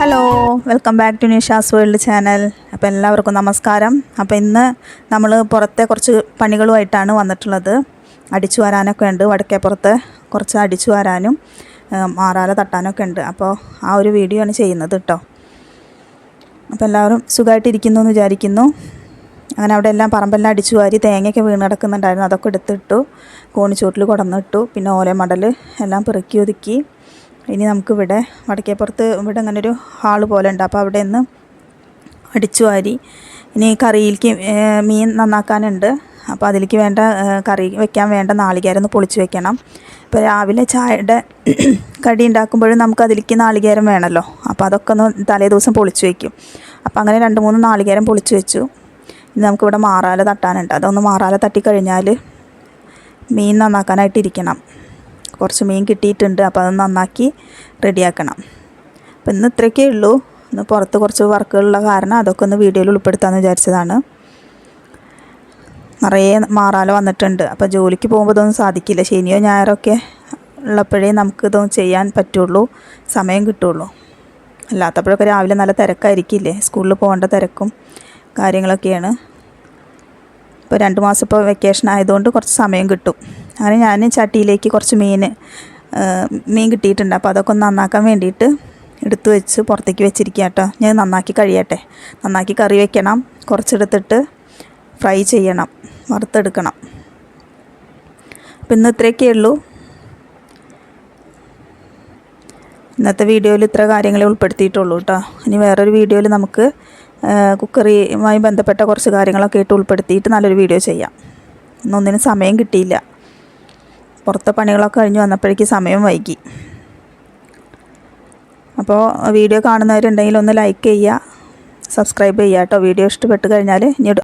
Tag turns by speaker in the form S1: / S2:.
S1: Hello, welcome back to Nisha's world channel. അപ്പോൾ എല്ലാവർക്കും നമസ്കാരം. അപ്പോൾ ഇന്ന് നമ്മൾ പുറത്തെ കുറച്ച് പണികളുമായിട്ടാണ് വന്നിട്ടുള്ളത്. അടിച്ചു വാരാനൊക്കെ ഉണ്ട്, വടക്കേപ്പുറത്ത് കുറച്ച് അടിച്ചു വാരാനും മാറാല തട്ടാനൊക്കെ ഉണ്ട്. അപ്പോൾ ആ ഒരു വീഡിയോ ആണ് ചെയ്യുന്നത് കേട്ടോ. അപ്പോൾ എല്ലാവരും സുഖമായിട്ടിരിക്കുന്നു എന്ന് വിചാരിക്കുന്നു. അങ്ങനെ അവിടെ എല്ലാം പറമ്പെല്ലാം അടിച്ചു വാരി തേങ്ങയൊക്കെ വീണ് കിടക്കുന്നുണ്ടായിരുന്നു, അതൊക്കെ എടുത്തിട്ടു. കോണിച്ചോട്ടിൽ കൊടന്നിട്ടു. പിന്നെ ഓല മടൽ എല്ലാം പെറുക്കി ഒതുക്കി. ഇനി നമുക്കിവിടെ വടക്കേപ്പുറത്ത് ഇവിടെ അങ്ങനെ ഒരു ഹാള് പോലെ ഉണ്ട്. അപ്പോൾ അവിടെ നിന്ന് അടിച്ചു വാരി ഇനി കറിയിലേക്ക് മീൻ നന്നാക്കാനുണ്ട്. അപ്പോൾ അതിലേക്ക് വേണ്ട കറി വെക്കാൻ വേണ്ട നാളികേരം ഒന്ന് പൊളിച്ച് വെക്കണം. ഇപ്പോൾ രാവിലെ ചായയുടെ കടി ഉണ്ടാക്കുമ്പോഴും നമുക്ക് അതിലേക്ക് നാളികേരം വേണമല്ലോ. അപ്പോൾ അതൊക്കെ ഒന്ന് തലേ ദിവസം പൊളിച്ച് വയ്ക്കും. അപ്പോൾ അങ്ങനെ 2-3 നാളികേരം പൊളിച്ച് വെച്ചു. ഇനി നമുക്കിവിടെ മാറാല തട്ടാനുണ്ട്. അതൊന്ന് മാറാല തട്ടിക്കഴിഞ്ഞാൽ മീൻ നന്നാക്കാനായിട്ടിരിക്കണം. കുറച്ച് മീൻ കിട്ടിയിട്ടുണ്ട്, അപ്പോൾ അത് നന്നാക്കി റെഡിയാക്കണം. അപ്പോൾ ഇന്ന് ഇത്രയൊക്കെ ഉള്ളൂ. ഇന്ന് പുറത്ത് കുറച്ച് വർക്കുകളുള്ള കാരണം അതൊക്കെ ഒന്ന് വീഡിയോയിൽ ഉൾപ്പെടുത്താമെന്ന് വിചാരിച്ചതാണ്. നിറയെ മാറാല വന്നിട്ടുണ്ട്. അപ്പോൾ ജോലിക്ക് പോകുമ്പോൾ ഇതൊന്നും സാധിക്കില്ല. ശനിയോ ഞായറൊക്കെ ഉള്ളപ്പോഴേ നമുക്കിതൊന്നും ചെയ്യാൻ പറ്റുള്ളൂ, സമയം കിട്ടുള്ളൂ. അല്ലാത്തപ്പോഴൊക്കെ രാവിലെ നല്ല തിരക്കായിരിക്കില്ലേ, സ്കൂളിൽ പോകേണ്ട തിരക്കും കാര്യങ്ങളൊക്കെയാണ്. ഇപ്പോൾ 2 മാസം ഇപ്പോൾ വെക്കേഷൻ ആയതുകൊണ്ട് കുറച്ച് സമയം കിട്ടും. അങ്ങനെ ഞാൻ ചട്ടിയിലേക്ക് കുറച്ച് മീൻ കിട്ടിയിട്ടുണ്ട്. അപ്പോൾ അതൊക്കെ ഒന്ന് നന്നാക്കാൻ വേണ്ടിയിട്ട് എടുത്തു വെച്ച് പുറത്തേക്ക് വെച്ചിരിക്കുക കേട്ടോ. ഞാൻ നന്നാക്കി കഴിയട്ടെ. നന്നാക്കി കറി വെക്കണം, കുറച്ചെടുത്തിട്ട് ഫ്രൈ ചെയ്യണം, വറുത്തെടുക്കണം. അപ്പോൾ ഇന്ന് ഇത്രയൊക്കെ ഉള്ളൂ. ഇന്നത്തെ വീഡിയോയിൽ ഇത്ര കാര്യങ്ങളെ ഉൾപ്പെടുത്തിയിട്ടുള്ളൂ കേട്ടോ. ഇനി വേറൊരു വീഡിയോയിൽ നമുക്ക് കുക്കറിയുമായി ബന്ധപ്പെട്ട കുറച്ച് കാര്യങ്ങളൊക്കെ ഇട്ട് ഉൾപ്പെടുത്തിയിട്ട് നല്ലൊരു വീഡിയോ ചെയ്യാം. ഇന്നൊന്നിനും സമയം കിട്ടിയില്ല. പുറത്തെ പണികളൊക്കെ കഴിഞ്ഞ് വന്നപ്പോഴേക്കും സമയം വൈകി. അപ്പോൾ വീഡിയോ കാണുന്നവരുണ്ടെങ്കിൽ ഒന്ന് ലൈക്ക് ചെയ്യുക, സബ്സ്ക്രൈബ് ചെയ്യുക കേട്ടോ. വീഡിയോ ഇഷ്ടപ്പെട്ട് കഴിഞ്ഞാൽ ഇനി